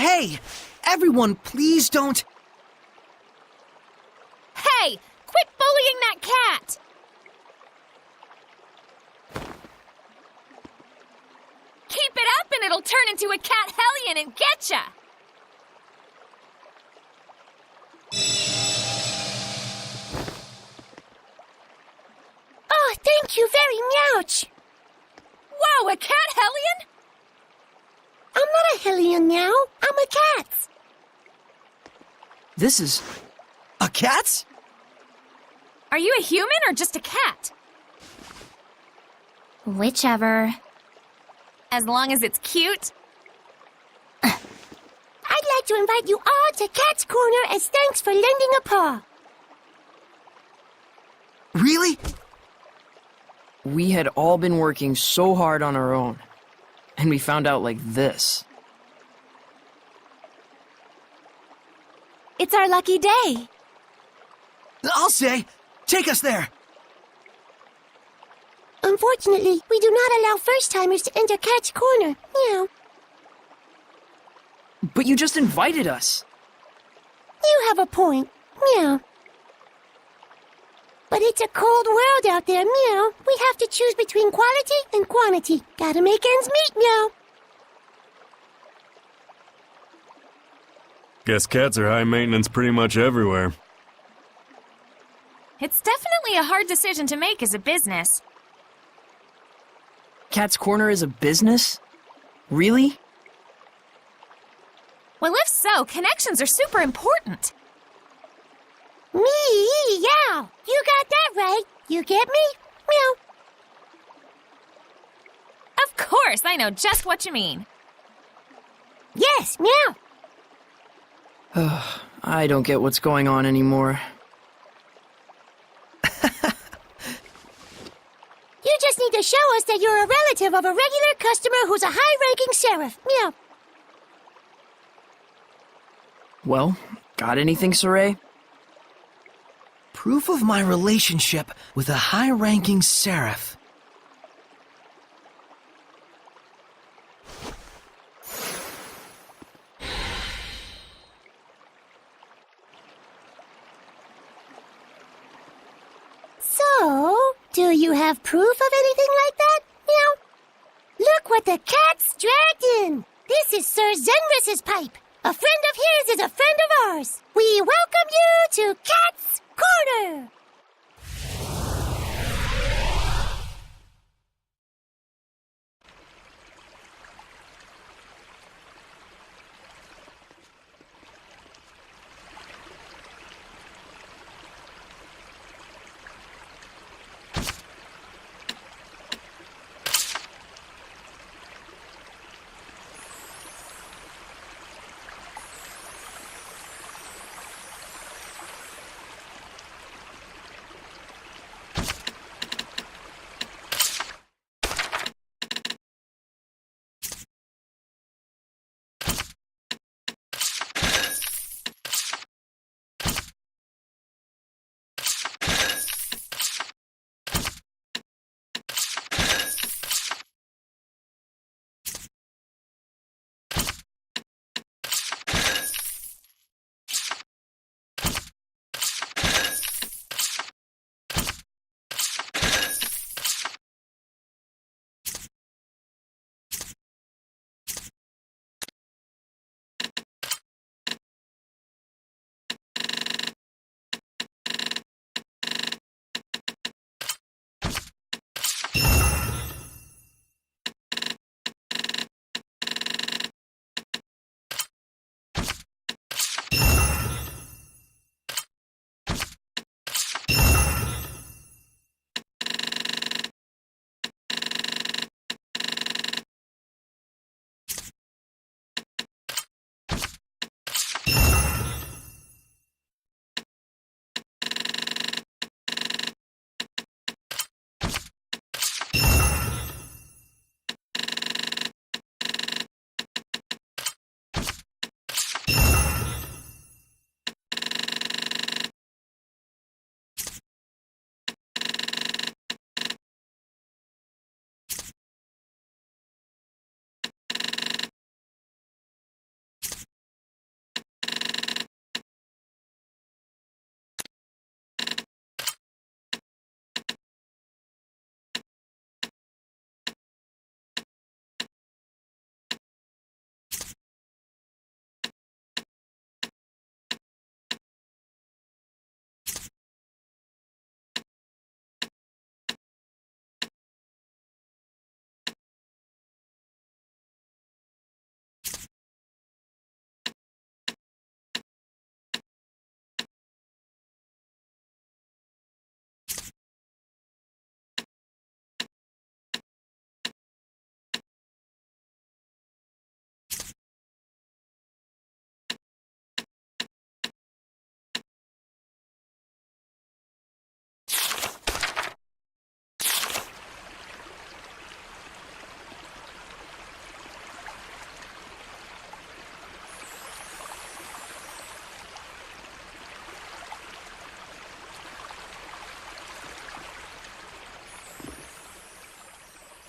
Hey! Everyone, please don't... Hey! Quit bullying that cat! Keep it up and it'll turn into a cat hellion and getcha! Oh, thank you very much. Whoa, a cat hellion? I'm not a hellion now. I'm a cat. This is... a cat? Are you a human or just a cat? Whichever. As long as it's cute? I'd like to invite you all to Cat's Corner as thanks for lending a paw. Really? We had all been working so hard on our own, and we found out like this. It's our lucky day. I'll say! Take us there! Unfortunately, we do not allow first-timers to enter Cat's Corner. Meow. But you just invited us. You have a point. Meow. But it's a cold world out there, meow. We have to choose between quality and quantity. Gotta make ends meet, meow. Guess cats are high maintenance pretty much everywhere. It's definitely a hard decision to make as a business. Cat's Corner is a business? Really? Well, if so, connections are super important. Meow. You got that right. You get me? Meow. Of course, I know just what you mean. Yes, meow. I don't get what's going on anymore. You just need to show us that you're a relative of a regular customer who's a high-ranking sheriff. Meow. Well, got anything, Saray? Proof of my relationship with a high-ranking seraph. So, do you have proof of anything like that? Meow. Look what the cat's dragged in. This is Sir Zenris's pipe. A friend of his is a friend of ours. We welcome you to Cat's Corner.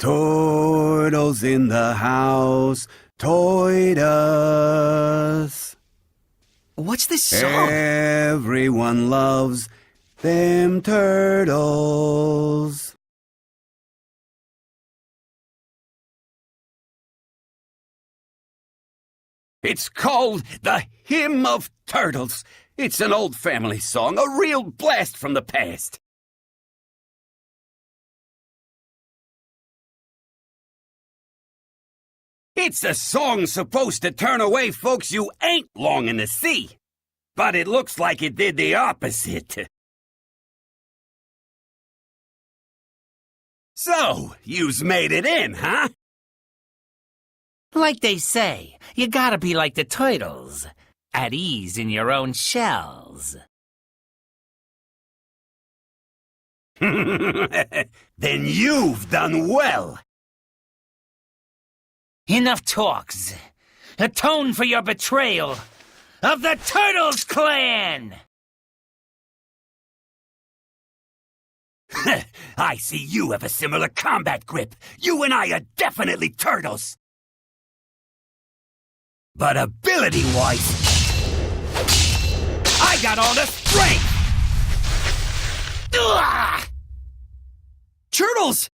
Turtles in the house, toyed us. What's this song? Everyone loves them turtles. It's called The Hymn of Turtles. It's an old family song, a real blast from the past. It's a song supposed to turn away folks you ain't longing to see. But it looks like it did the opposite. So, you's made it in, huh? Like they say, you gotta be like the turtles, at ease in your own shells. Then you've done well. Enough talks. Atone for your betrayal of the Turtles Clan! I see you have a similar combat grip. You and I are definitely turtles. But ability-wise, I got all the strength! Ugh! Turtles!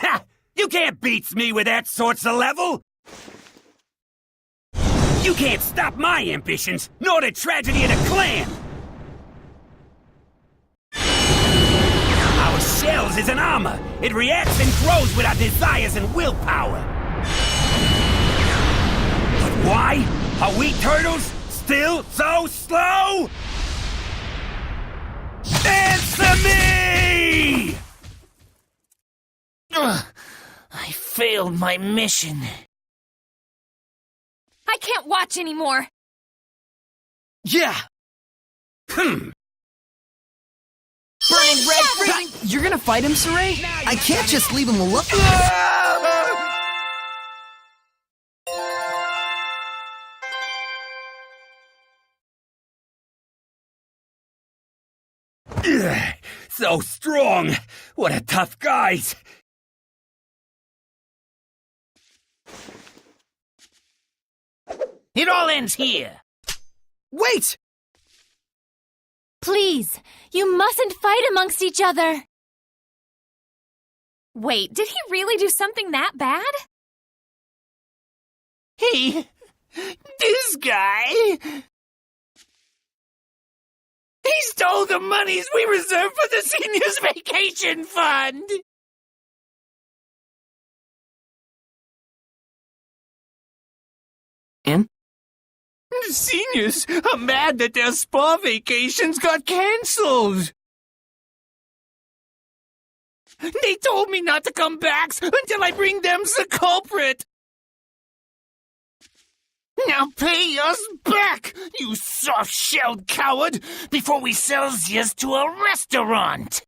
Ha! You can't beat me with that sorts of level! You can't stop my ambitions, nor the tragedy of the clan! Our shells is an armor. It reacts and grows with our desires and willpower. But why are we turtles still so slow? Answer me! Ugh, I failed my mission. I can't watch anymore. Yeah! Hmm. Burning red, freezing... You're gonna fight him, Saray? I can't just leave him alone. Ugh, so strong! What a tough guys! It all ends here. Wait! Please, you mustn't fight amongst each other. Wait, did he really do something that bad? Hey, this guy... He stole the monies we reserved for the seniors' vacation fund! And? The seniors are mad that their spa vacations got cancelled. They told me not to come back until I bring them the culprit. Now pay us back, you soft-shelled coward, before we sell yous to a restaurant.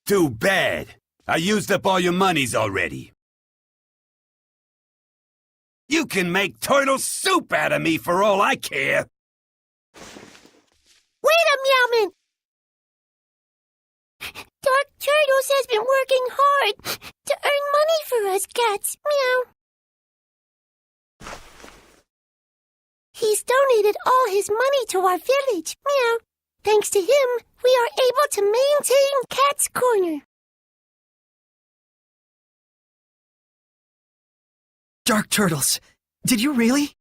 Too bad. I used up all your monies already. You can make turtle soup out of me for all I care. Wait a Meowman! Dark Turtles has been working hard to earn money for us cats. Meow. He's donated all his money to our village. Meow. Thanks to him, we are able to maintain Cat's Corner. Dark Turtles, did you really?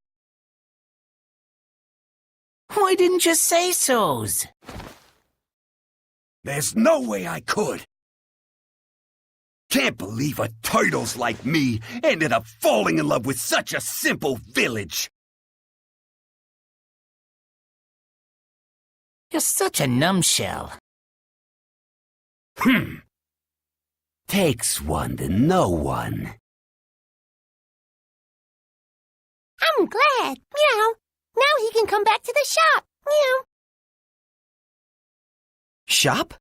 Why didn't you say so's? There's no way I could. Can't believe a turtles like me ended up falling in love with such a simple village. You're such a numbshell. Takes one to know one. I'm glad. Meow. Now he can come back to the shop. Meow. Shop?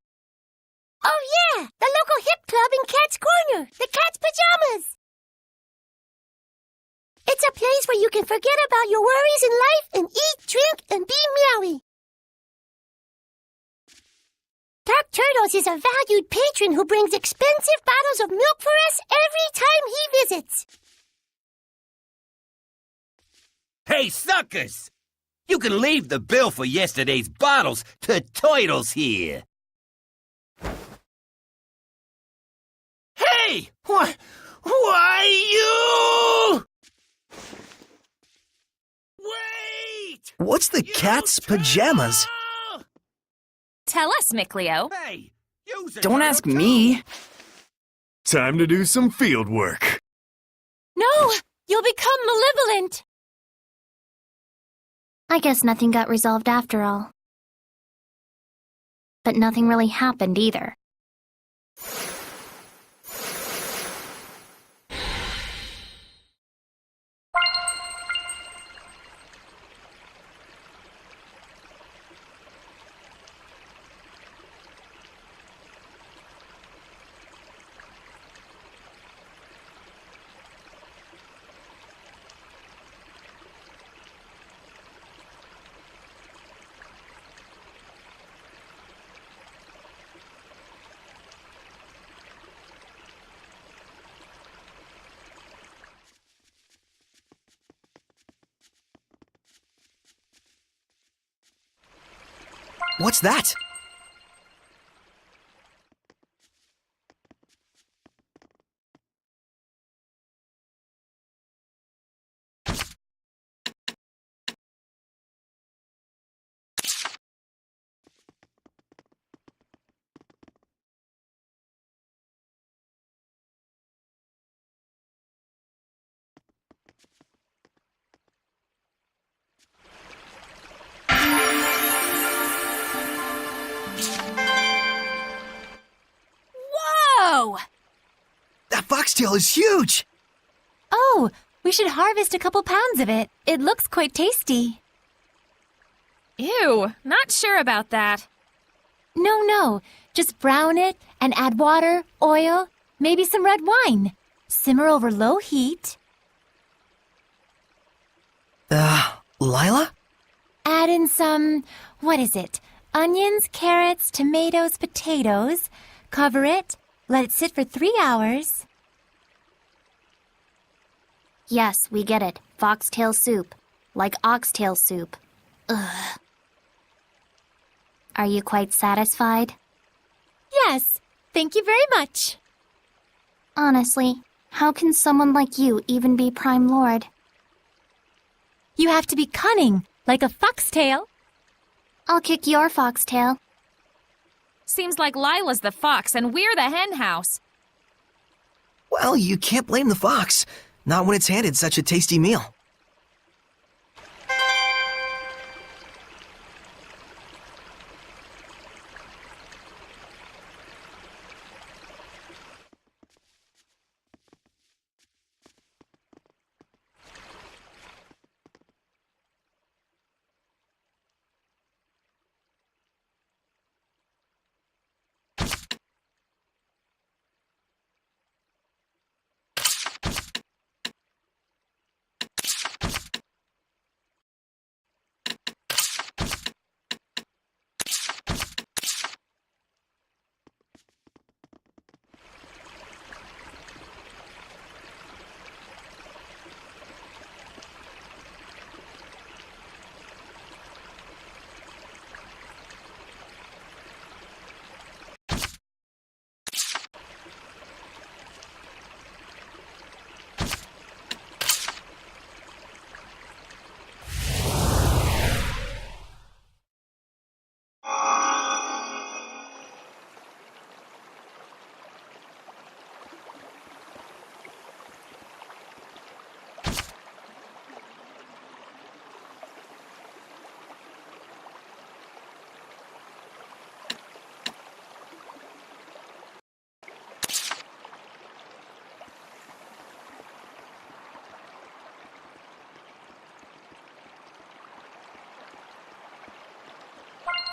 Oh yeah, the local hip club in Cat's Corner, the Cat's Pajamas. It's a place where you can forget about your worries in life and eat, drink, and be meowy. Turtles is a valued patron who brings expensive bottles of milk for us every time he visits. Hey, suckers! You can leave the bill for yesterday's bottles to Turtles here. Hey! Why you? Wait! What's the cat's pajamas? Tell us, Micleo. Hey, use a Don't turtle ask too. me. Time to do some field work. No! You'll become malevolent! I guess nothing got resolved after all. But nothing really happened either. What's that? Whoa! That foxtail is huge! Oh, we should harvest a couple pounds of it. It looks quite tasty. Ew, not sure about that. No. Just brown it and add water, oil, maybe some red wine. Simmer over low heat. Lila? Add in some, onions, carrots, tomatoes, potatoes. Cover it. Let it sit for 3 hours. Yes, we get it. Foxtail soup. Like oxtail soup. Ugh. Are you quite satisfied? Yes, thank you very much. Honestly, how can someone like you even be Prime Lord? You have to be cunning, like a foxtail. I'll kick your foxtail. Seems like Lila's the fox and we're the hen house. Well, you can't blame the fox. Not when it's handed such a tasty meal.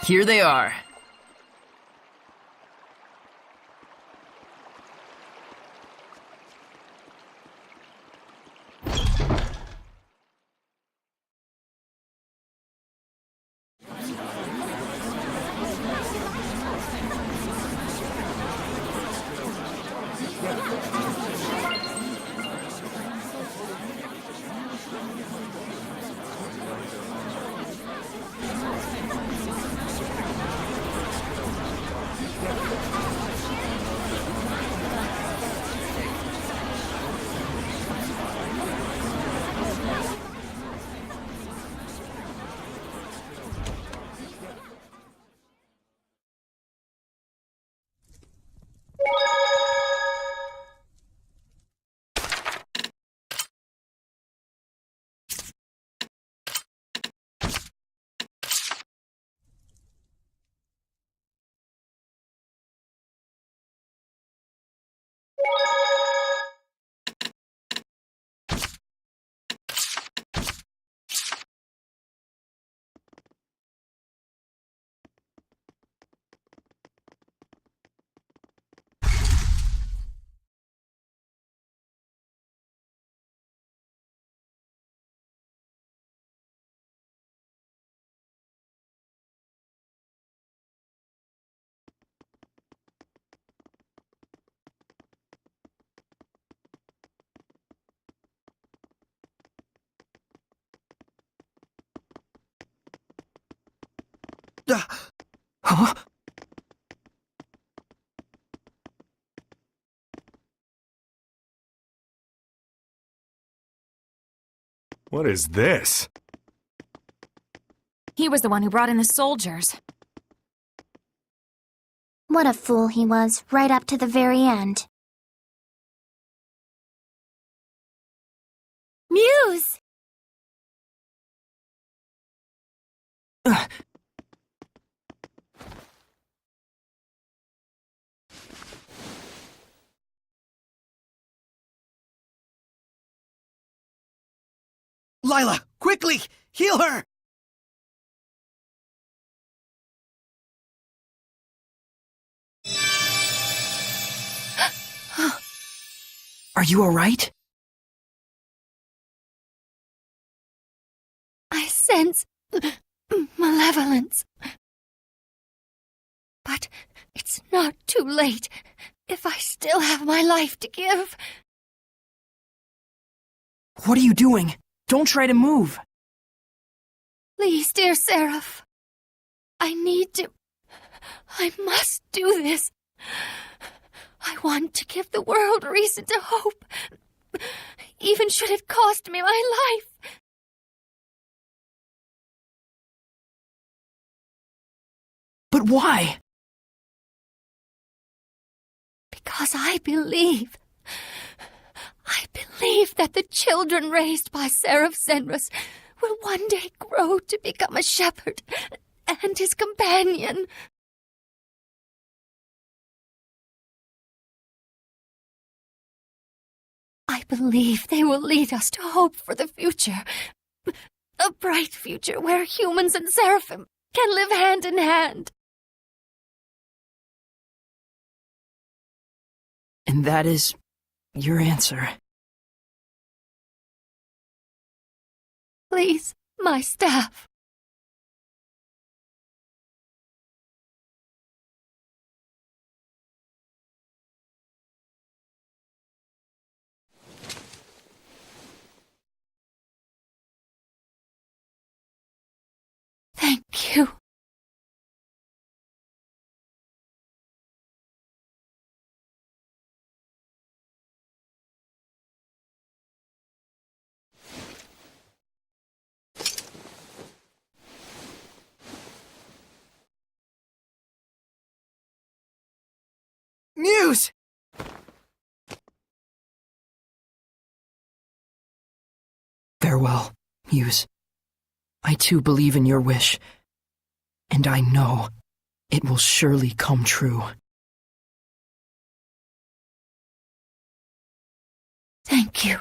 Here they are. Huh? What is this? He was the one who brought in the soldiers. What a fool he was, right up to the very end. Muse! Lila, quickly! Heal her! Are you alright? I sense malevolence. But it's not too late if I still have my life to give. What are you doing? Don't try to move. Please, dear Seraph. I must do this. I want to give the world reason to hope, even should it cost me my life. But why? Because I believe that the children raised by Seraph Zenrus will one day grow to become a shepherd and his companion. I believe they will lead us to hope for the future. A bright future where humans and seraphim can live hand in hand. And that is your answer. Please, my staff. Thank you. Muse! Farewell, Muse. I too believe in your wish, and I know it will surely come true. Thank you.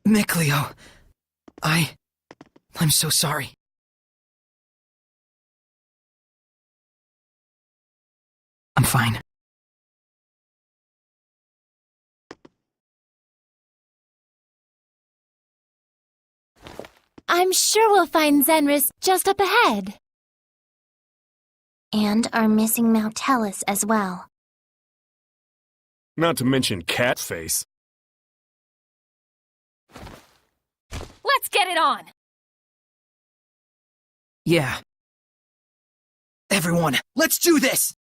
Mikleo, I'm so sorry. I'm fine. I'm sure we'll find Zenris just up ahead. And our missing Mautellus as well. Not to mention Catface. Let's get it on! Yeah. Everyone, let's do this!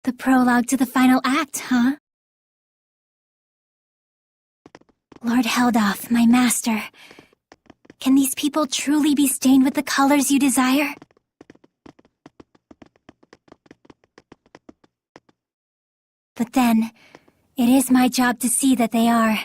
The prologue to the final act, huh? Lord Heldoff, my master. Can these people truly be stained with the colors you desire? But then, it is my job to see that they are.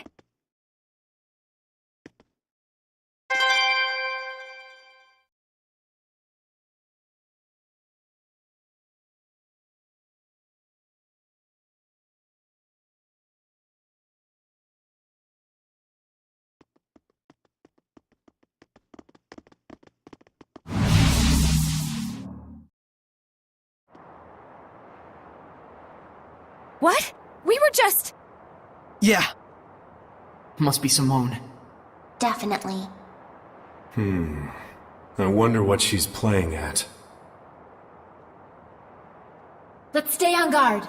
What? We were just... Yeah. Must be Simone. Definitely. I wonder what she's playing at. Let's stay on guard.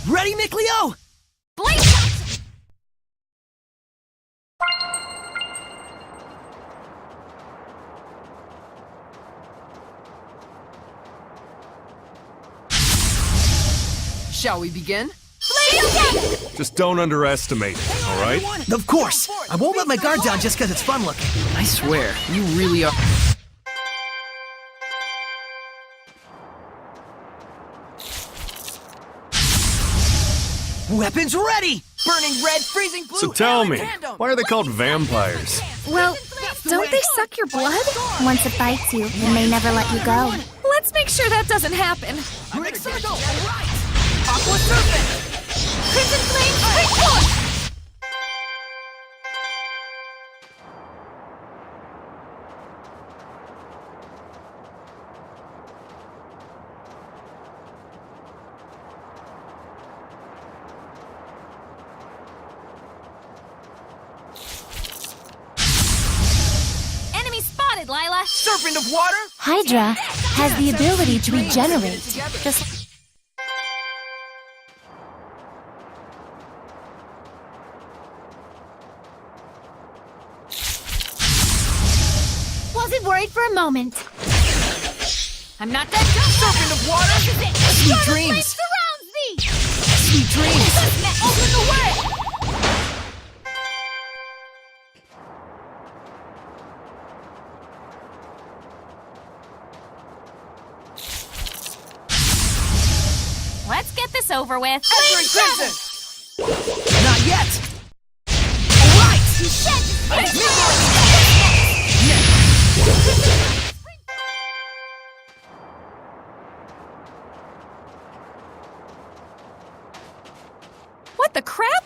Ready, Mikleo? Blade shot! Shall we begin? Just don't underestimate it, alright? Of course! I won't let my guard down just because it's fun looking. I swear, you really are. Weapons ready! Burning red, freezing blue. So tell me, tandem. why are they called vampires? Well, don't they suck your blood? Once it bites you, it may never let you go. Let's make sure that doesn't happen. Big circle, right! Aqua serpent! Crimson Flame, straight push! Enemy spotted, Lila! Serpent of water! Hydra has the ability to regenerate. Just wasn't worried for a moment. I'm not that dumb! Serpent of water! Sweet dreams! Surrounds me! Sweet dreams! Open the way! Let's get this over with. Entering crimson! Not yet! Alright! What the crap?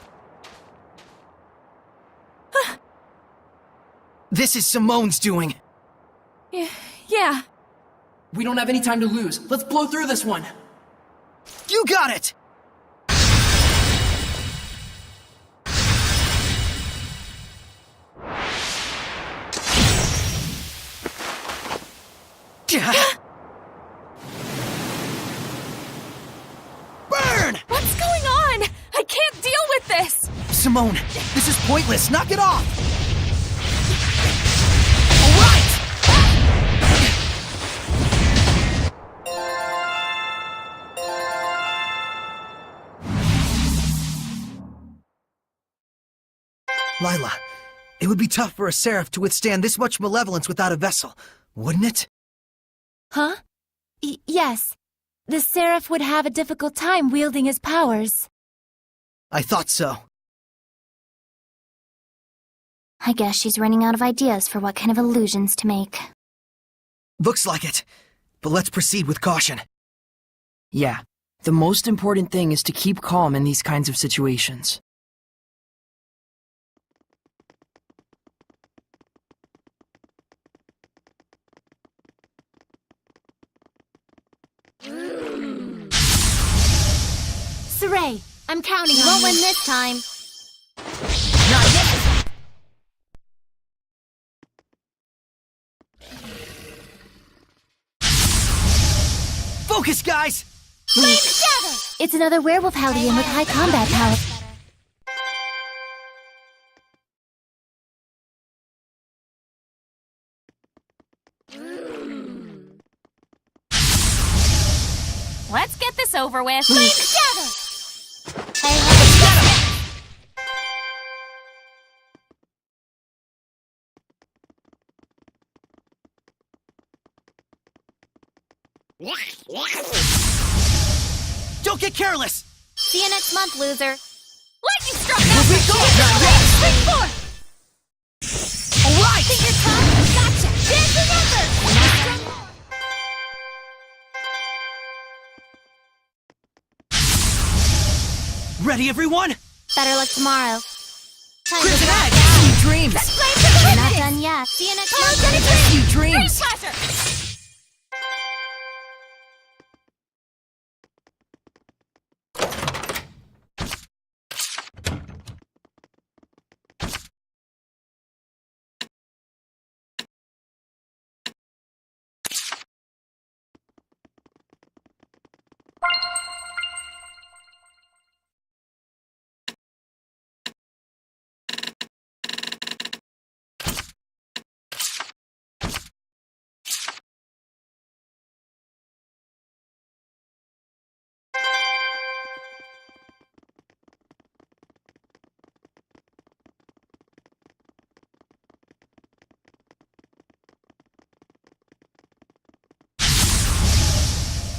This is Simone's doing. Yeah. We don't have any time to lose. Let's blow through this one. You got it! Burn! What's going on? I can't deal with this! Ramon! This is pointless! Knock it off! Alright! Lila, it would be tough for a Seraph to withstand this much malevolence without a vessel, wouldn't it? Huh? Yes. The Seraph would have a difficult time wielding his powers. I thought so. I guess she's running out of ideas for what kind of illusions to make. Looks like it. But let's proceed with caution. Yeah, the most important thing is to keep calm in these kinds of situations. Saray, I'm counting You on won't you. win this time. Not yet! Focus, guys! It's another werewolf Hellion with high combat power. Let's get this over with. Don't get careless! See you next month, loser. Lightning struck! Be gone! Not yet! Spring forward! Alright! Think you're tough? Gotcha! Dancing Ember! Ready, everyone? Better luck tomorrow. Time to Crimson rock Edge! out. Sweet dreams! We're not done yet. See you next month. Sweet Dream dreams! Slasher!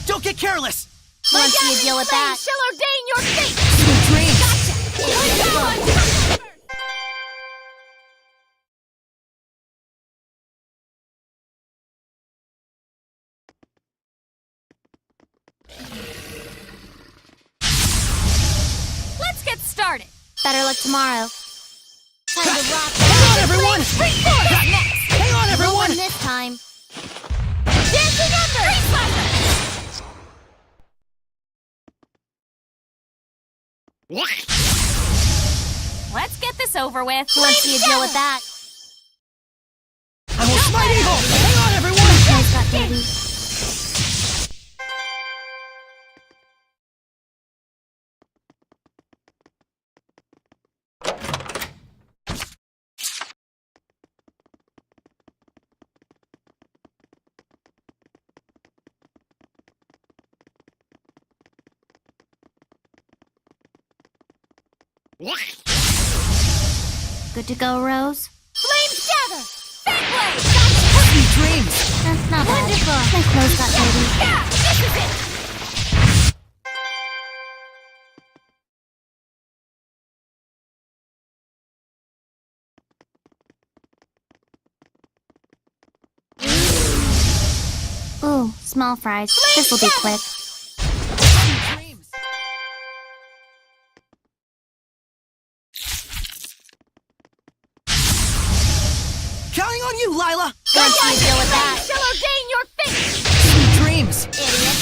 Don't get careless! Want to see you deal with that? Shall ordain your fate! Sweet dreams! Let's get started! Better luck tomorrow. Time to rock. Hang on, everyone! Who's next? Hang on, You won't everyone! win this time. Dancing Ember! Dream Slasher! Let's get this over with. Want to see you deal with that? I will smite evil! Hang on, everyone! Nice shot, baby. Good to go, Rose? Flames gather! Fang blade! Sweet dreams! Not bad. Wonderful. Nice nose cut, baby. Yeah! This is it! Ooh, small fries. This'll be quick. Counting on you, Lila! Want to see you deal with that? Shall ordain your fate! Sweet dreams! Idiot.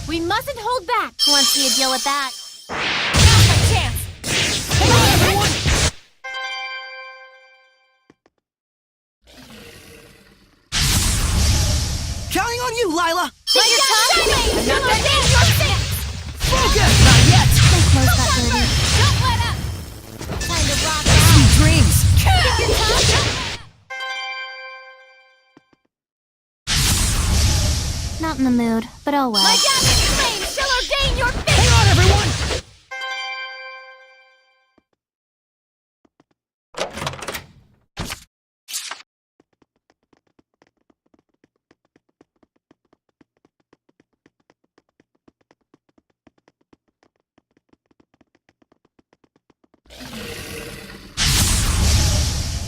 We mustn't hold back! Want to see you deal with that? Now's my chance! Hang on, everyone! you, Lila! Take your time! I'm not done yet! Focus! Not yet! My clothes got dirty. Don't let up! Time to rock out. Sweet dreams! Take your time! Not in the mood, but oh well. My dazzling flame shall ordain your fate! Hang on, everyone!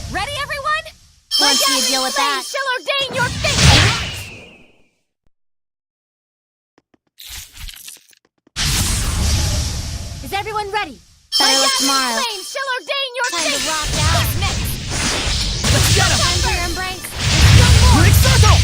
Ready, everyone? Once you deal with that. Shall ordain your fate! Is everyone ready? Better look tomorrow. Flame shall ordain your Time fate! to rock out. Who's next? Let's get him! Time for your embrace! Big circle!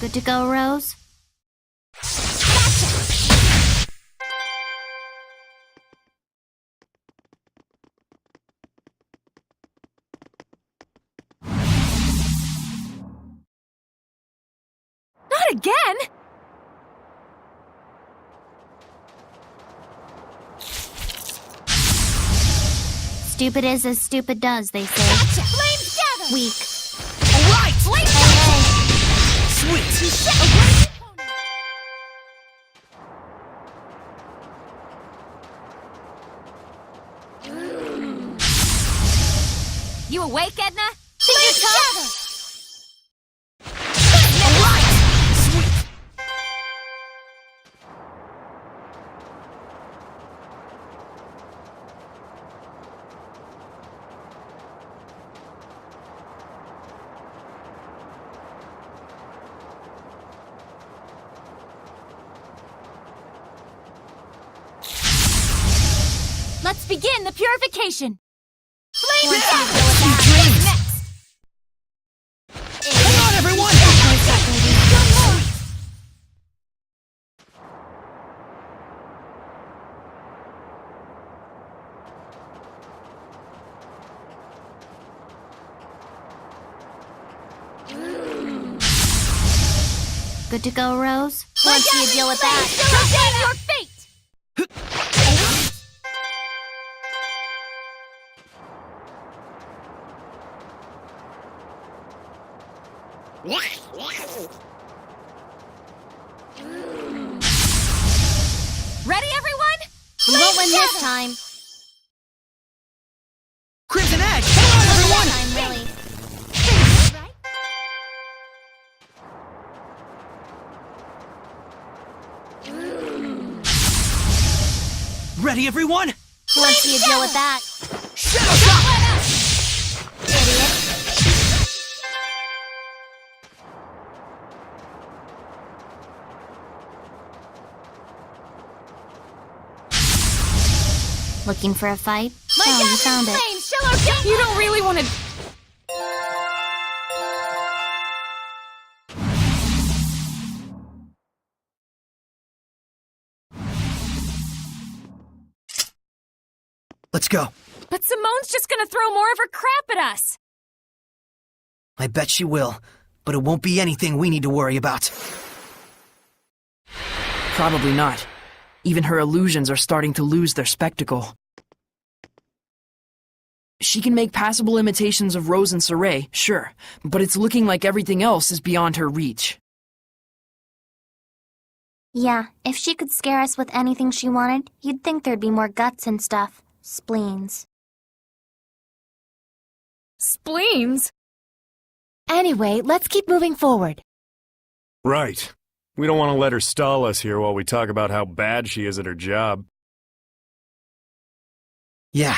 Good to go, Rose? Not again! Stupid is as stupid does, they say. Gotcha! Flames gather! Weak. Right! Sweet! You awake, Edna? Flames gather! Let's begin the purification. Flames Let's gather! deal with that. Hang on, everyone! Good to go, Rose? Once you deal with that. Proclaim your fate! Ready, everyone? We won't win this time. Crimson Edge! Hang on, everyone! This time, really. Ready, everyone? Once you deal with that. Shadow Shot! Idiot. Looking for a fight? Oh, you found it. Flames shall ordain. You don't really want to... Let's go. But Simone's just gonna throw more of her crap at us. I bet she will, but it won't be anything we need to worry about. Probably not. Even her illusions are starting to lose their spectacle. She can make passable imitations of Rose and Saray, sure, but it's looking like everything else is beyond her reach. Yeah, if she could scare us with anything she wanted, you'd think there'd be more guts and stuff. Spleens. Spleens? Anyway, let's keep moving forward. Right. We don't want to let her stall us here while we talk about how bad she is at her job. Yeah.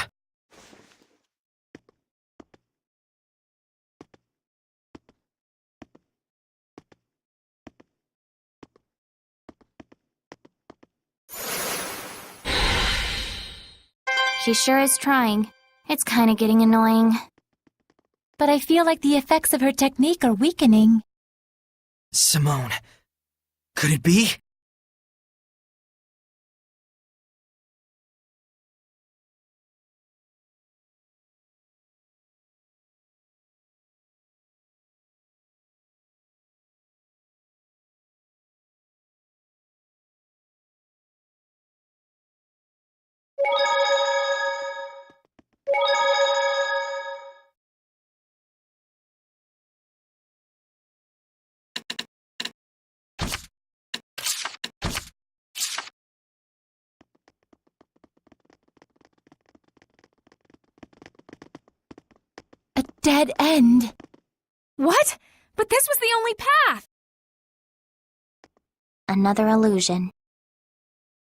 She sure is trying. It's kinda getting annoying. But I feel like the effects of her technique are weakening. Simone. Could it be? A dead end. What? But this was the only path. Another illusion.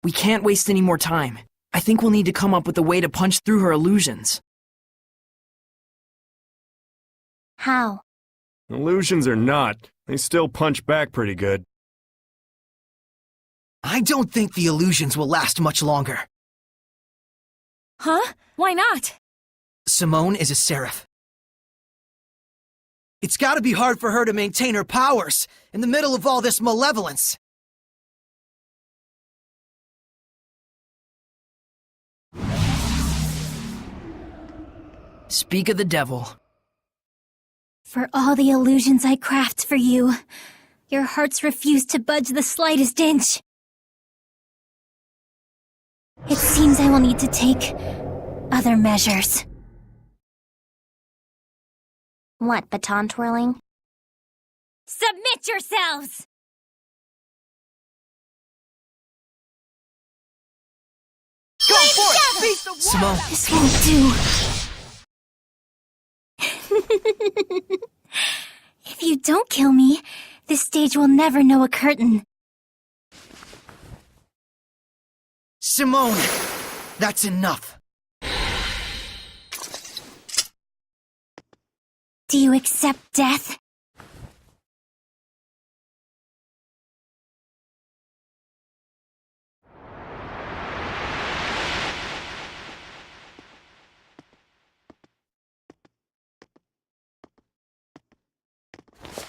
We can't waste any more time. I think we'll need to come up with a way to punch through her illusions. How? Illusions or not, they still punch back pretty good. I don't think the illusions will last much longer. Huh? Why not? Simone is a seraph. It's gotta be hard for her to maintain her powers in the middle of all this malevolence. Speak of the devil. For all the illusions I craft for you, your hearts refuse to budge the slightest inch. It seems I will need to take other measures. What, baton twirling? Submit yourselves! Go for it! Beat the Simone, This won't do. If you don't kill me, this stage will never know a curtain. Simone! That's enough. Do you accept death?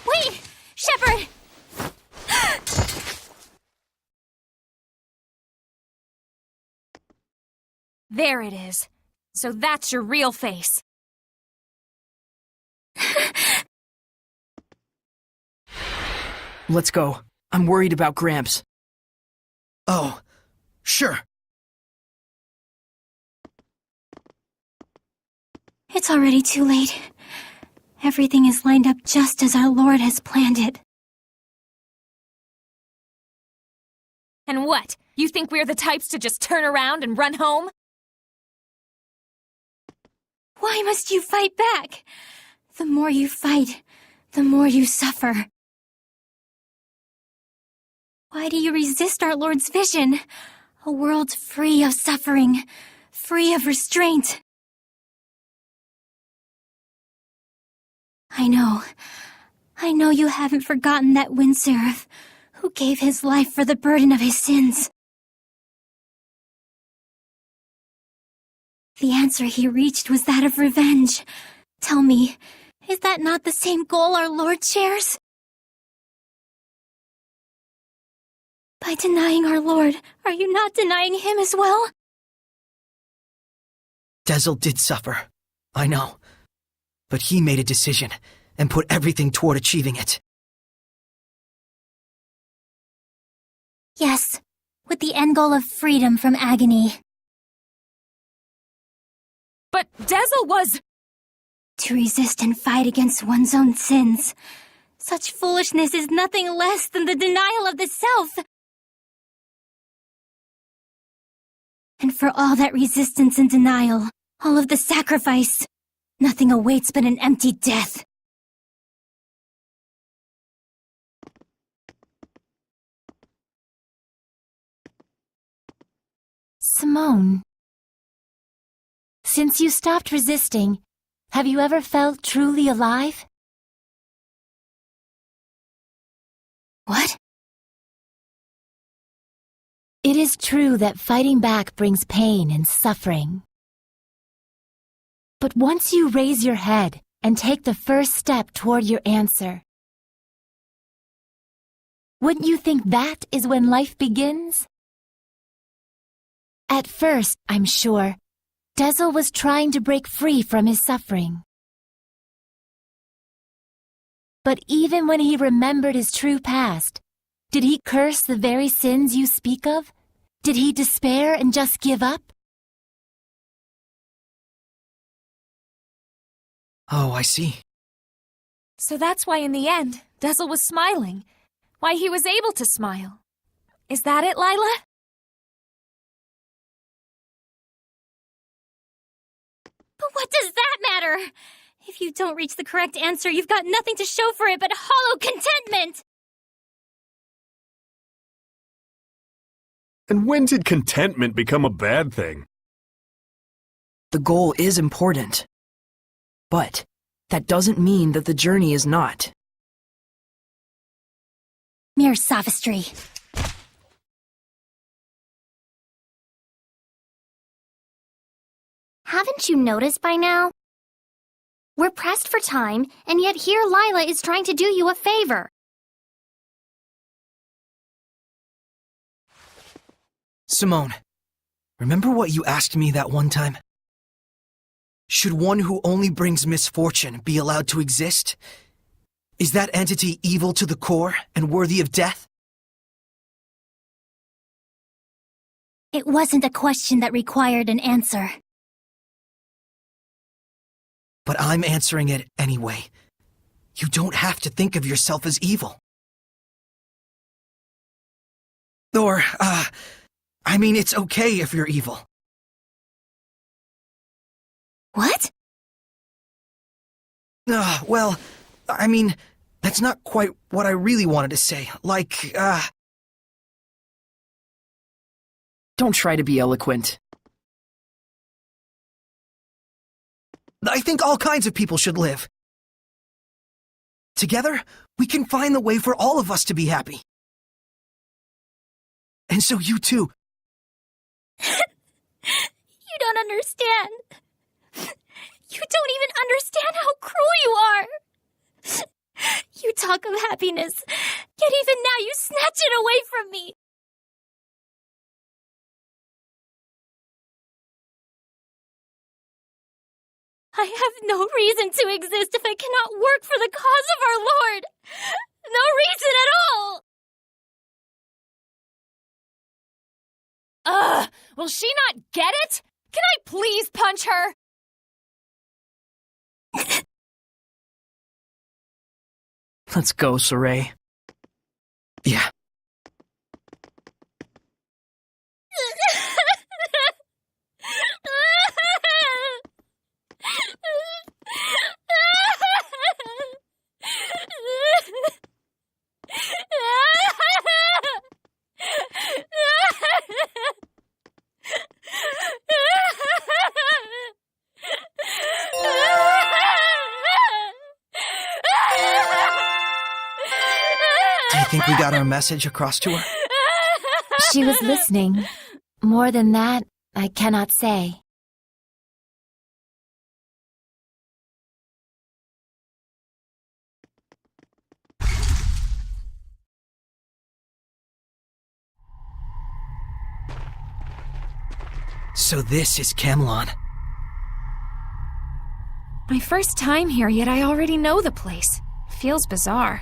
Wait! Shepard! There it is. So that's your real face. let's go. I'm worried about Gramps. Oh, sure. It's already too late. Everything is lined up just as our Lord has planned it. And what? You think we're the types to just turn around and run home? Why must you fight back? The more you fight, the more you suffer. Why do you resist our Lord's vision? A world free of suffering, free of restraint. I know you haven't forgotten that wind seraph who gave his life for the burden of his sins. The answer he reached was that of revenge. Tell me, is that not the same goal our Lord shares? By denying our Lord, are you not denying him as well? Dezel did suffer, I know. But he made a decision and put everything toward achieving it. Yes, with the end goal of freedom from agony. But Dezel was... To resist and fight against one's own sins. Such foolishness is nothing less than the denial of the self. And for all that resistance and denial, all of the sacrifice, nothing awaits but an empty death. Simone, since you stopped resisting, have you ever felt truly alive? What? It is true that fighting back brings pain and suffering. But once you raise your head and take the first step toward your answer, wouldn't you think that is when life begins? At first, I'm sure, Dezel was trying to break free from his suffering. But even when he remembered his true past, did he curse the very sins you speak of? Did he despair and just give up? Oh, I see. So that's why in the end, Dezel was smiling. Why he was able to smile. Is that it, Lila? But what does that matter? If you don't reach the correct answer, you've got nothing to show for it but hollow contentment! And when did contentment become a bad thing? The goal is important. But that doesn't mean that the journey is not. Mere sophistry. Haven't you noticed by now? We're We're pressed for time, and yet here Lila is trying to do you a favor. Simone, remember what you asked me that one time? Should one who only brings misfortune be allowed to exist? Is that entity evil to the core and worthy of death? It wasn't a question that required an answer. But I'm answering it anyway. You don't have to think of yourself as evil. Or, I mean, it's okay if you're evil. What? Well, I mean, that's not quite what I really wanted to say. Like, Don't try to be eloquent. I think all kinds of people should live. Together, we can find the way for all of us to be happy. And so you too. You don't understand. You don't even understand how cruel you are. You talk of happiness, yet even now you snatch it away from me. I have no reason to exist if I cannot work for the cause of our Lord. No reason at all. Will she not get it? Can I please punch her? Let's go, Saray. Yeah. Do you think we got our message across to her? She was listening. More than that, I cannot say. So this is Camelon. My first time here, yet I already know the place. Feels bizarre.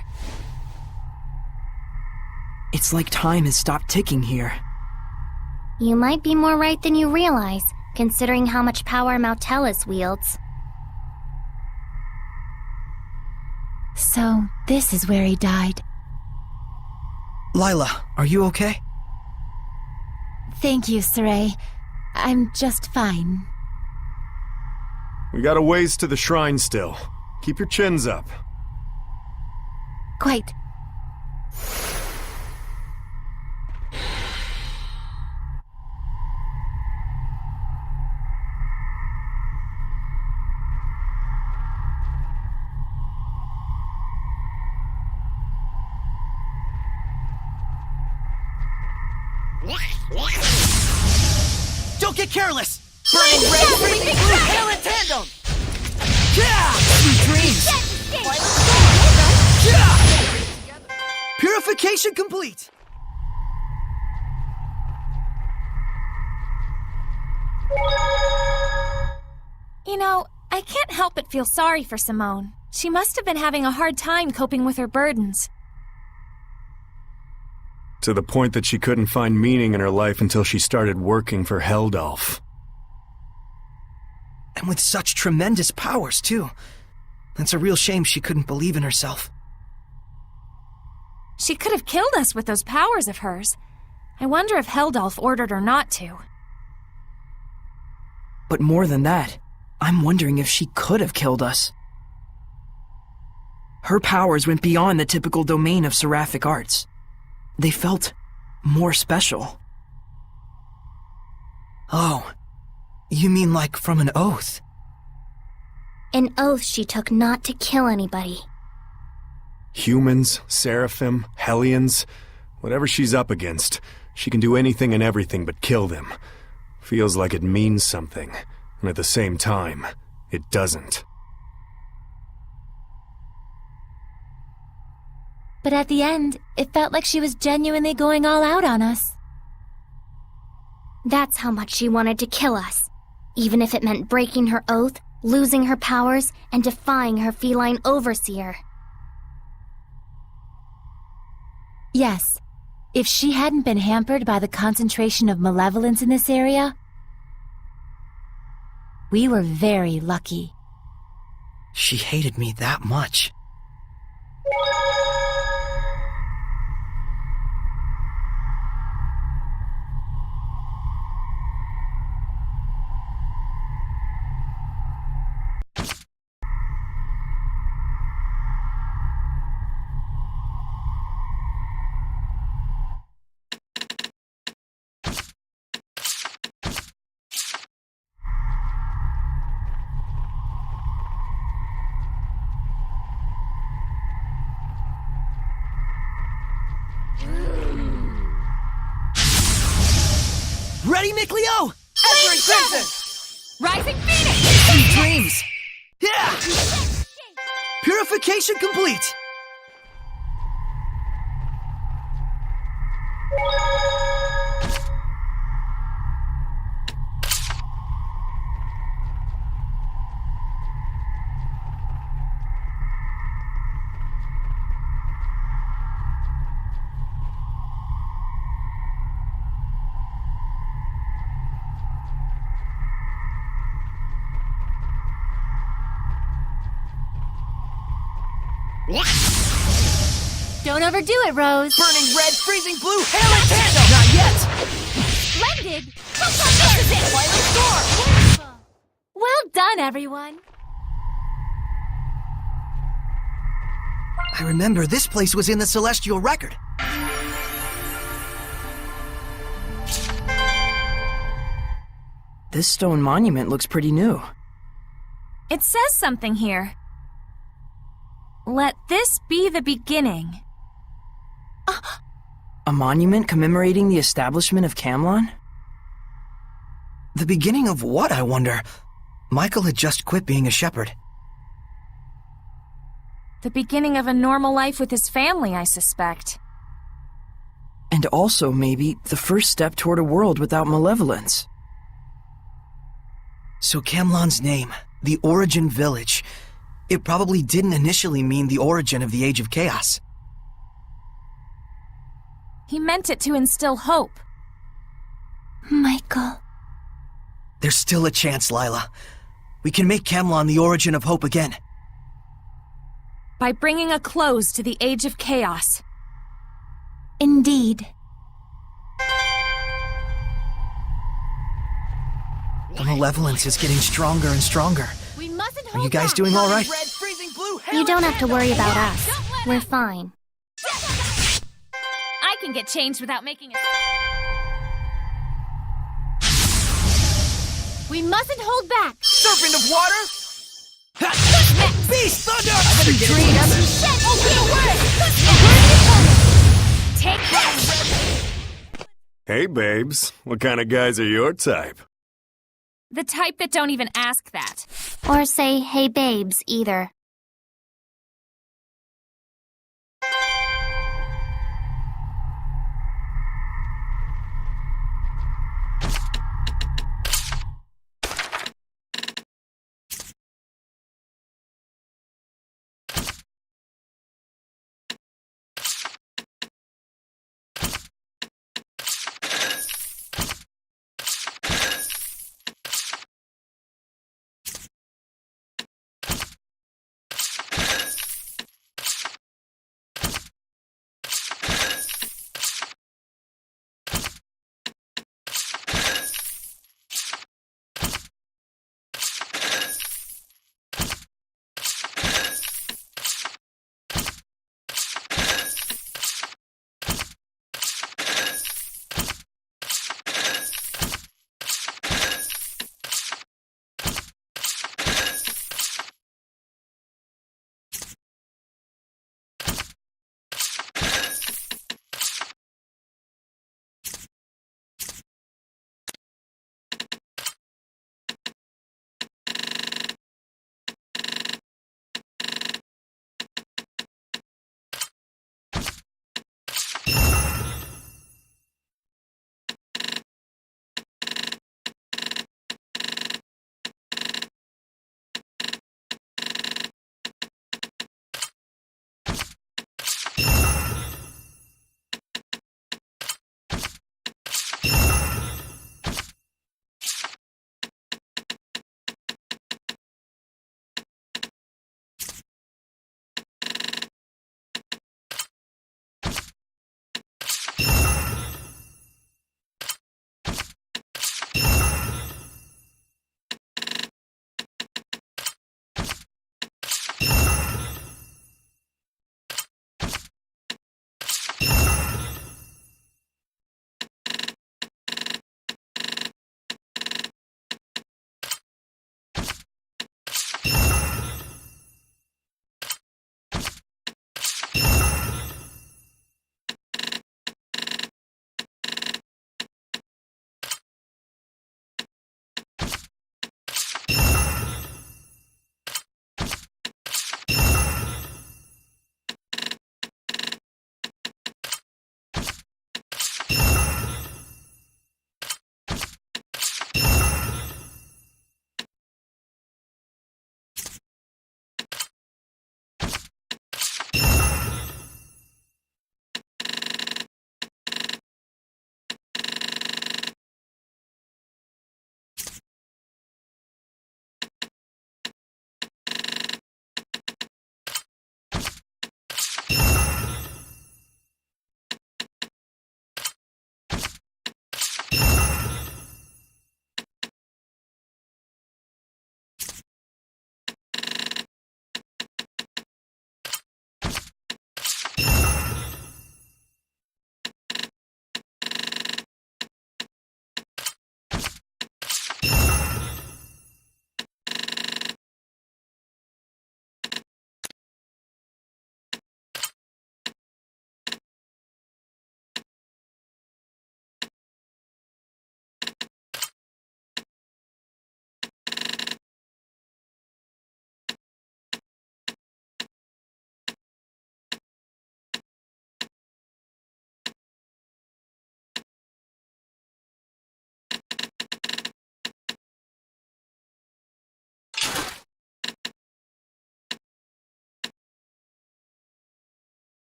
It's like time has stopped ticking here. You might be more right than you realize, considering how much power Mautelis wields. So, this is where he died. Lila, are you okay? Thank you, Saray. I'm just fine. We got a ways to the shrine still. Keep your chins up. Quite. Don't get careless! Burning red, breathing blue, hail in tandem! Yeah! Sweet dreams! Yeah! Purification complete! You know, I can't help but feel sorry for Simone. She must have been having a hard time coping with her burdens. To the point that she couldn't find meaning in her life until she started working for Heldolf. And with such tremendous powers, too. It's a real shame she couldn't believe in herself. She could have killed us with those powers of hers. I wonder if Heldolf ordered her not to. But more than that, I'm wondering if she could have killed us. Her powers went beyond the typical domain of seraphic arts. They felt more special. Oh, you mean like from an oath? An oath she took not to kill anybody. Humans, Seraphim, Hellions, whatever she's up against, she can do anything and everything but kill them. Feels like it means something, and at the same time, it doesn't. But at the end, it felt like she was genuinely going all out on us. That's how much she wanted to kill us. Even if it meant breaking her oath, losing her powers, and defying her feline overseer. Yes. If she hadn't been hampered by the concentration of malevolence in this area, we were very lucky. She hated me that much. Ready, Mick Leo? Every Crimson! Rising Phoenix! Sweet dreams! Yeah! Purification complete! Don't overdo it, Rose. Burning red, freezing blue, hail and candle! Not yet! Splendid! This is it! Boiling storm! Well done, everyone. I remember this place was in the Celestial Record. This stone monument looks pretty new. It says something here. Let this be the beginning. A monument commemorating the establishment of Camlon? The beginning of what, I wonder? Michael had just quit being a shepherd. The beginning of a normal life with his family, I suspect. And also, maybe, the first step toward a world without malevolence. So Camlon's name, the Origin Village, it probably didn't initially mean the origin of the Age of Chaos. He meant it to instill hope. Michael. There's still a chance, Lila. We can make Camlon the origin of hope again. By bringing a close to the Age of Chaos. Indeed. The malevolence is getting stronger and stronger. We mustn't Are you guys doing all right? You don't have to worry about us. We're fine. I can get changed without making a... We mustn't hold back! Serpent of water! Beast thunder! Take that! Hey, babes. What kind of guys are your type? The type that don't even ask that. Or say, hey babes, either.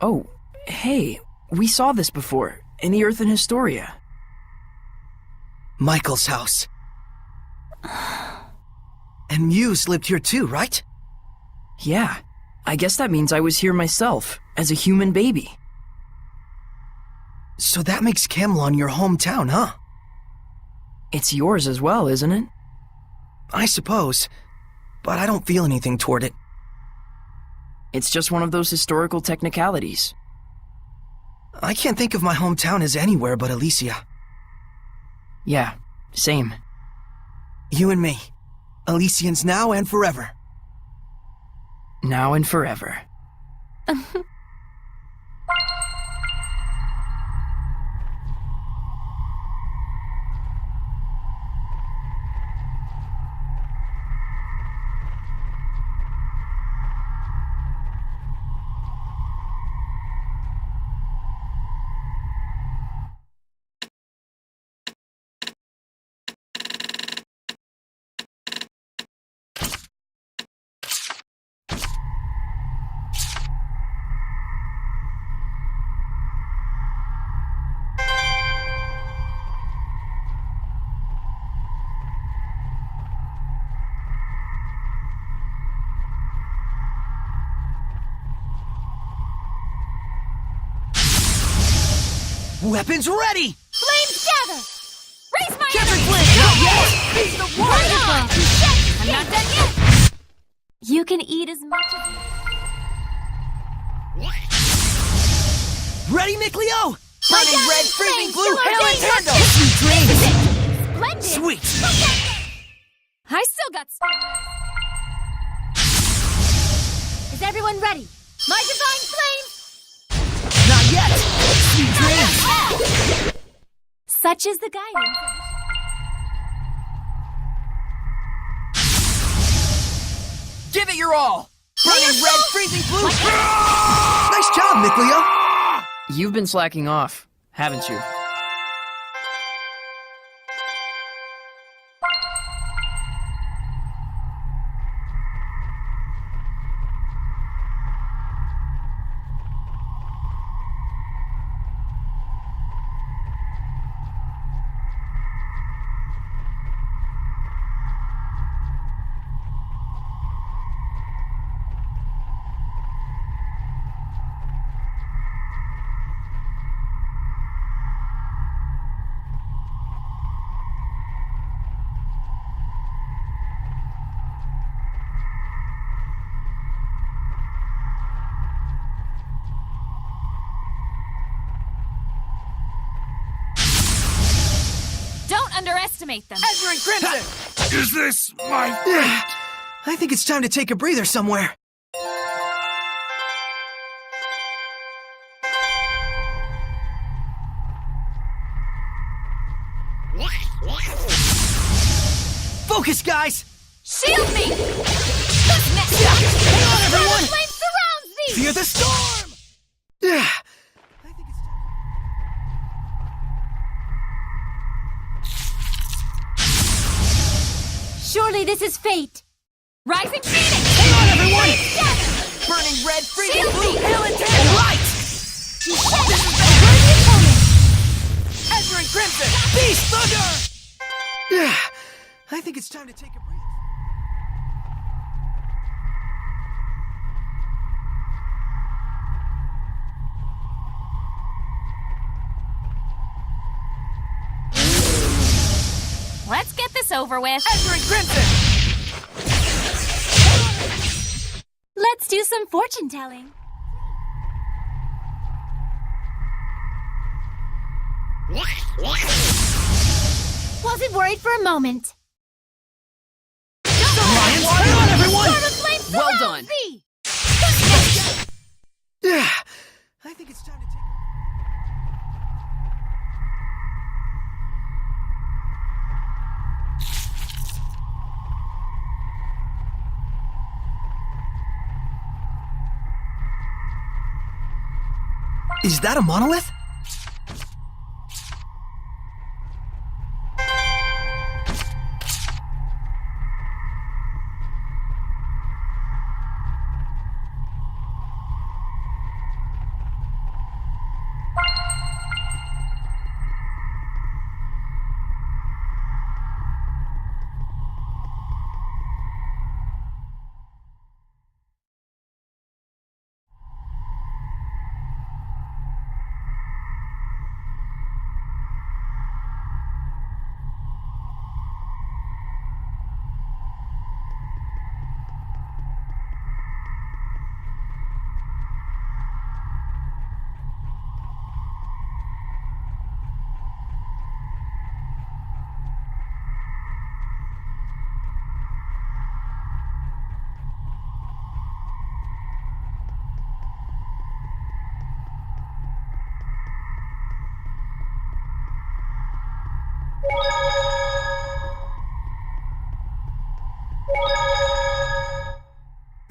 Oh, hey, we saw this before, in the Earth in Historia. Michael's house. And Muse lived here too, right? Yeah, I guess that means I was here myself, as a human baby. So that makes Camelon your hometown, huh? It's yours as well, isn't it? I suppose, but I don't feel anything toward it. It's just one of those historical technicalities. I can't think of my hometown as anywhere but Elysia. Yeah, same. You and me. Elysians now and forever. Now and forever. Weapons ready! Flames gather! Raise my Captain enemy! Flame! He's the one! Right on! I'm not done yet! You can eat as much as you... Ready, Mikleo? Burning red, freezing blue, killer hail and danger! handle! Sweet dreams! Splendid! Sweet! I still got Is everyone ready? My divine flames! Not yet! Sweet dreams! Such is the guidance. Give it your all! Burning red, freezing blue! Nice job, Mikleo! You've been slacking off, haven't you? Don't underestimate them. Ezra and Crimson! Is this my... I think it's time to take a breather somewhere. Focus, guys! Shield me! Hang on, everyone! Flame surrounds thee! Fear the storm! I think it's time. Surely this is fate. Rising Phoenix! Hang on, everyone! Burning red, freezing blue, hail and handle! Light! Ezra and Crimson! Beast Thunder! I think it's time to take a breather. Let's get this over with. Ezra and Crimson! Let's do some fortune telling. Wasn't worried for a moment. Lions, hang on, everyone! Well done. I think it's time to take a... Is that a monolith?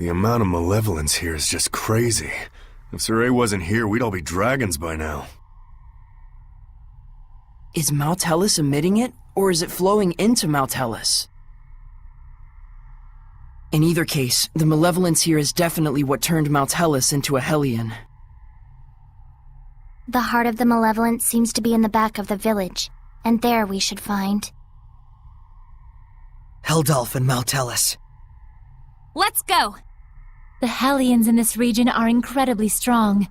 The amount of malevolence here is just crazy. If Saray wasn't here, we'd all be dragons by now. Is Mount Hellas emitting it, or is it flowing into Mount Hellas? In either case, the malevolence here is definitely what turned Mount Hellas into a Hellion. The heart of the malevolence seems to be in the back of the village, and there we should find... Heldalf and Mount Hellas. Let's go! The Hellions in this region are incredibly strong.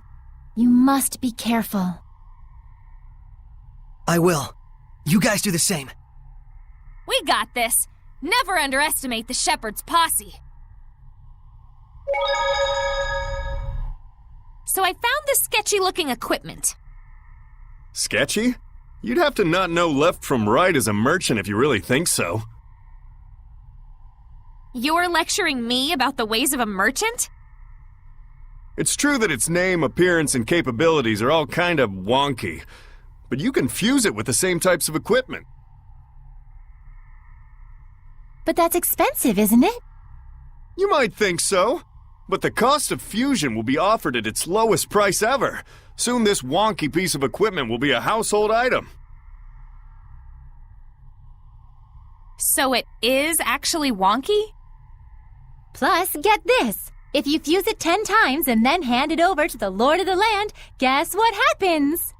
You must be careful. I will. You guys do the same. We got this. Never underestimate the Shepherd's posse. So I found this sketchy-looking equipment. Sketchy? You'd have to not know left from right as a merchant if you really think so. You're lecturing me about the ways of a merchant? It's true that its name, appearance, and capabilities are all kind of wonky, but you can fuse it with the same types of equipment. But that's expensive, isn't it? You might think so, but the cost of fusion will be offered at its lowest price ever. Soon this wonky piece of equipment will be a household item. So it is actually wonky? Plus, get this. If you fuse it 10 times and then hand it over to the Lord of the Land, guess what happens?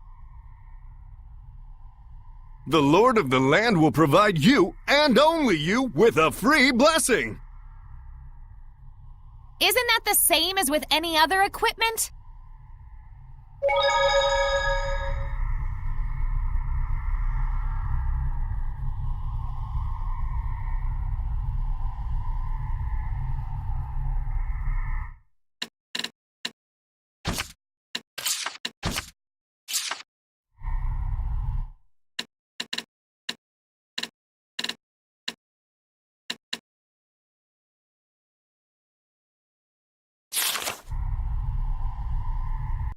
The Lord of the Land will provide you, and only you, with a free blessing! Isn't that the same as with any other equipment?